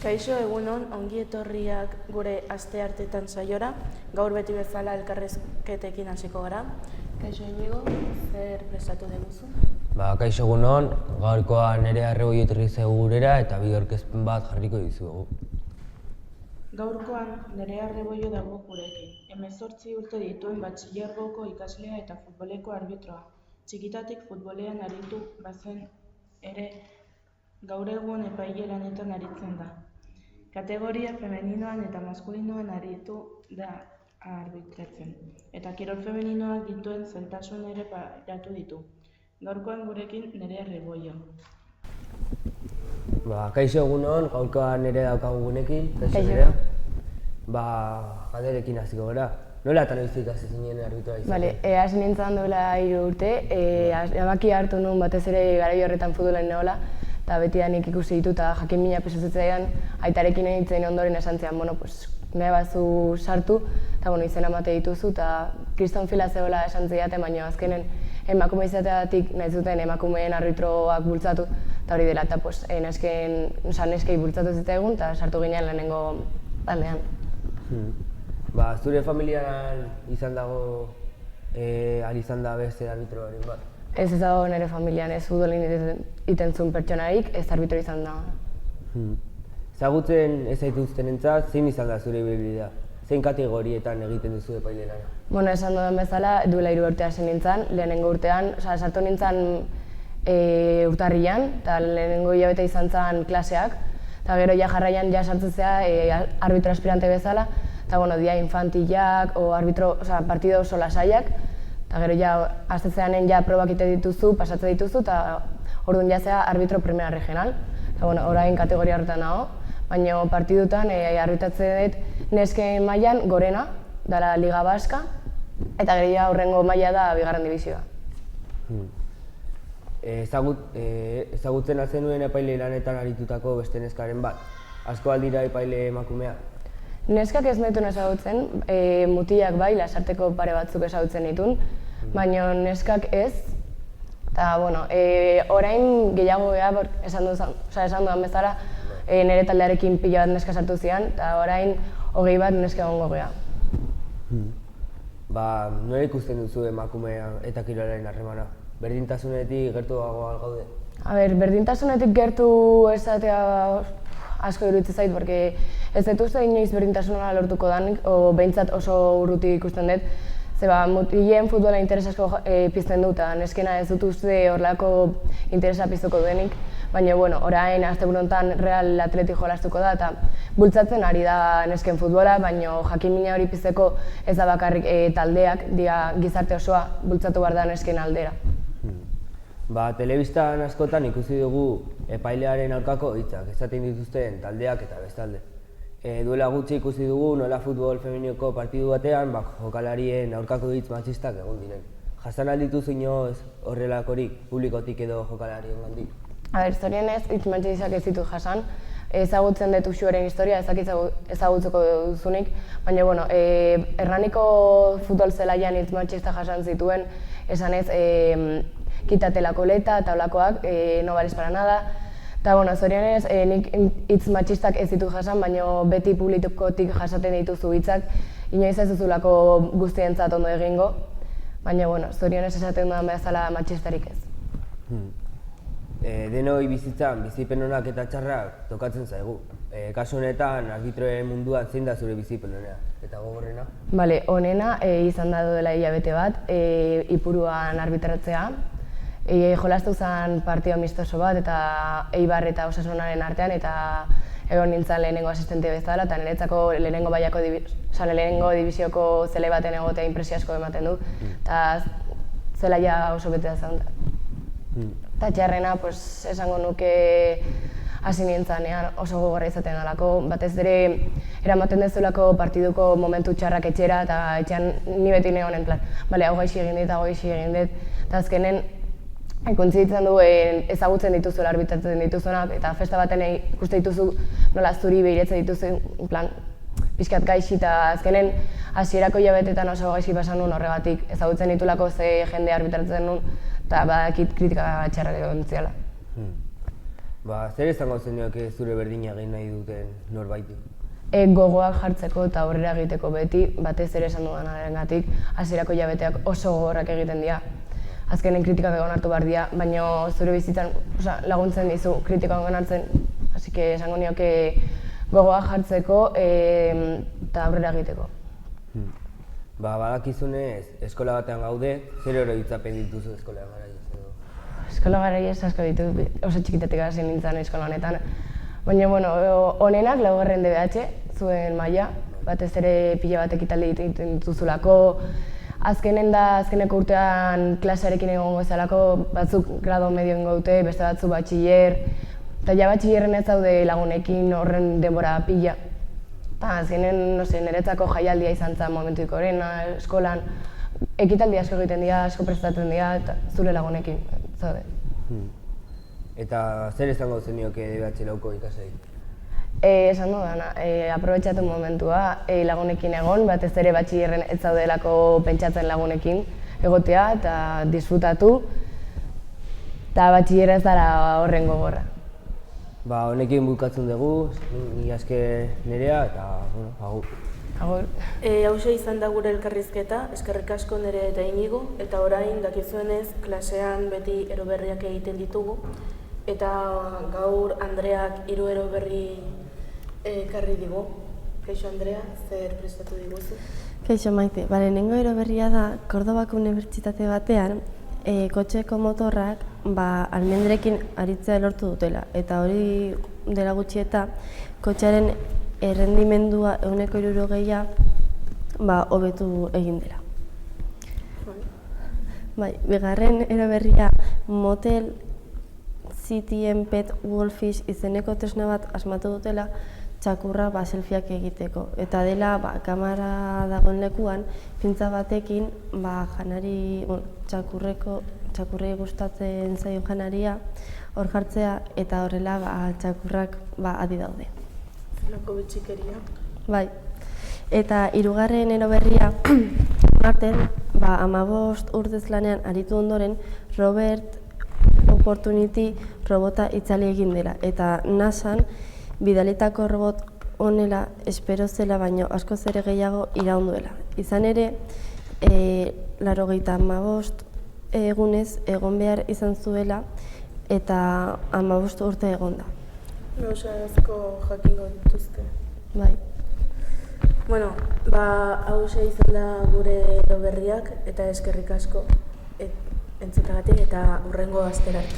Kaixo egunon, ongi etorriak gure asteartetan saiora. Gaur beti bezala elkarrizketekin hasiko gara. Kaixo Inigo, zer prestatu deguzu? Kaixo egunon, gaurkoa Nerea Arrebollo etorri zaigu gurera eta bi aurkezpen bat jarriko dizuegu. Gaurkoan Nerea Arrebollo dago gurekin. 18 urte dituen batxilergoko ikaslea eta futboleko arbitroa. Txikitatik futbolean aritu bazen ere gaur egun epaile lanetan aritzen da. Kategoria femeninoan eta maskulinoan aritu da arbitratzen, eta kirol femeninoak dituen zailtasun ere pairatu ditu. Gaurkoan gurekin Nerea Arrebollo. Kaixo egunon, gaurkoa Nerea daukagu gunekin. Kaixo. Nerea. Galderekin hasiko gara. Nola eta noiztik hasi zinen arbitroa izaten? Hasi nintzen duela 3 urte, erabaki hartu nuen batez ere garai horretan futbolan nola, eta betidanik ikusi ditu eta jakin mina pisatzen aitarekin egiten ondoren esan zean, nahi bazu sartu, eta izena emate dituzu, eta kriston fila zegoela esan zidaten, baina azkenen emakume izateagatik nahi zuten emakumeen arbitroak bultzatu, eta hori dela, eta neskei bultzatu zitzaigun, eta sartu ginen lehenengo taldean. Zure familian izan dago, izan da beste arbitroaren bat? Ez dago nire familian, ez futbolin iten zuen pertsonarik, ez arbitro izan da. Ezagutzen ez zaituztenentzat, zein izan da zure ibilbidea? Zein kategorietan egiten duzu epaile lana? Esan dudan bezala, duela 3 urte hasi nintzen, lehenengo urtean, sartu nintzen urtarrian, eta lehenengo hilabete izan zen klaseak, eta gero jarraian sartzen zea arbitro aspirante bezala, eta dia infantilak, partido oso lasaiak, eta gero aztetzeanen probak ite dituzu, pasatzen dituzu, eta orduan zea arbitro primera regional. Eta orain kategoria horretan nago, baina partidutan arbitratzen dut nesken mailan gorena, dela Liga Baska, eta gero horrengo maila da bigarren dibizioa. Ezagutzen azenuen epaile lanetan aritutako beste neskaren bat? Asko aldira epaile emakumea? Neskak ez nahituen ezagutzen, mutilak bai, lasarteko pare batzuk ezagutzen ditun, baina neskak ez. Eta, orain gehiago geha, esan dudan bezala, nire taldearekin pila bat neska sartu zian, eta orain 20 bat neska egongo geha. Nola ikusten duzu emakumea eta kirolaren harremana? Berdintasunetik gertu dago gaude? Berdintasunetik gertu esatea asko iruditzen zait, porque ez dut uste inoiz berdintasuna lortuko danik, o behintzat oso urrutik ikusten dut. Mutilen futbola interes asko pizten dut, eta neskena ez dut uste horrelako interesa piztuko denik, baina orain asteburu honetan Real Athletic jolastuko da, eta bultzatzen ari da nesken futbola, baina jakin mina hori pizteko ez da bakarrik taldeak, gizarte osoa bultzatu behar da nesken aldera. Telebistan askotan ikusi dugu epailearen aurkako hitzak esaten dituzten taldeak eta bestalde. Duela gutxi ikusi dugu nola futbol femeninioko partidu batean jokalarien aurkako hitz matxistak egon diren. Jasan aldituzu inoz horrelakorik publikotik edo jokalarien gandik? Zorionez hitz matxistak ez ditut jasan, ezagutzen dut Uxueren historia, ezagutzeko duzunik, baina Hernaniko futbol zelaian hitz matxista jasan zituen, esanez kitate la koleta eta olakoak, no vales para nada. Eta, zorionez, nik hitz matxistak ez ditu jasan, baina beti publikotik jasaten dituzu hitzak, inoiz ez duzulako guztientzat ondo egingo, baina, zorionez esaten dudan bezala matxistarik ez. Denoi bizitzan, bizipen onak eta txarrak tokatzen zaigu. Kasu honetan, arbitroen munduan zein da zure bizipen onena eta gogorrena? Onena izan da dela hilabete bat, Ipuruan arbitratzea. Jolastu zen partido amistoso bat eta Eibar eta Osasunaren artean, eta egon nintzen lehenengo asistente bezala, eta niretzako lehenengo dibizioko zelai baten egotea impresio asko ematen du, eta zelaia oso betea zen. Eta txarrena, esango nuke hasi nintzanean oso gogorra izaten alako, batez ere eramaten dezulako partiduko momentu txarrak etxera, eta etxean ni beti negoen plan, hau gaixi egin dit, hau gaixi egin dit, eta azkenen kontziditzen du ezagutzen dituzuela arbitratzen dituzuenak, eta festa baten ikuste dituzu nola zuri behiratzen dituzu, pixkat gaixi, eta azkenen hasierako hilabetetan oso gaixi pasan nuen horregatik, ezagutzen ditulako ze jende arbitratzen nuen, eta badakit kritika txarrak egon ziala. Zer izango zenioke zure berdina egin nahi duten norbaiti? Gogoak jartzeko eta aurrera egiteko beti, batez ere esan dudanagatik, hasierako hilabeteak oso gogorrak egiten dira. Azkenen kritikak egon hartu behar dira, baina zure bizitzan laguntzen dizu kritikak egon hartzen, así que esango nioke gogoak jartzeko eta aurrera egiteko. Badakizunez, eskola batean gaude, zer oroitzapen dituzu eskola garaiaz edo? Eskola garaiaz asko ditut, oso txikitatik hasi nintzen eskola honetan. Baina, honenak laugarren DBH, zuen maila, batez ere pila bat ekitaldi egiten dituzulako, azkeneko urtean klasearekin egongo ezalako, batzuk grado medio egingo dute, beste batzuk batxiller, eta ja batxillerren ez daude lagunekin horren denbora pila. Eta azkenen, niretzako jaialdia izan zen momentuiko horrena, eskolan, ekitaldi asko egiten dira, asko prestatzen dira, eta zure lagunekin, zaude. Eta zer izango zenioke DBH lauko ikasei? Esan dudana, aprobetxatu momentua, lagunekin egon, batez ere batxillerren ez zaudelako pentsatzen lagunekin egotea eta disfrutatu, eta batxillerra ez dara horren gogorra. Honekin bukatzen dugu, ni aske Nerea eta agur. Agur. Hauxe izan da gure elkarrizketa, eskerrik asko Nerea eta Inigo, eta orain dakizuenez klasean beti eroberriak egiten ditugu, eta gaur Andreak 3 eroberri ekarri digu. Kaixo Andrea, zer prestatu diguzu? Kaixo Maite, lehenengo eroberria da Kordobako unibertsitate batean kotxeko motorrak almendrekin aritzea lortu dutela, eta hori dela gutxi eta kotxearen errendimendua 60% hobetu egin dela. Bigarren eroberria Motel City and Pet Wolfish izeneko tresna bat asmatu dutela txakurra selfieak egiteko. Eta dela kamera dagoen lekuan, pintza batekin janari, txakurrei gustatzen zaio janaria hor jartzea eta horrela txakurrak adi daude. Zelako bitxikeria? Bai. Eta 3. eroberria arten 15 urtez lanean aritu ondoren Robert Opportunity robota itzali egin dela eta NASAn bidalitako robot honela espero zela baino askoz ere gehiago iraunduela. Izan ere, 95 egunez egon behar izan zuela eta 15 urte egon da. Gauza asko jakingo dituzte. Bai. Hauxe izan da gure eroberriak eta eskerrik asko entzutagatik eta hurrengo astera arte.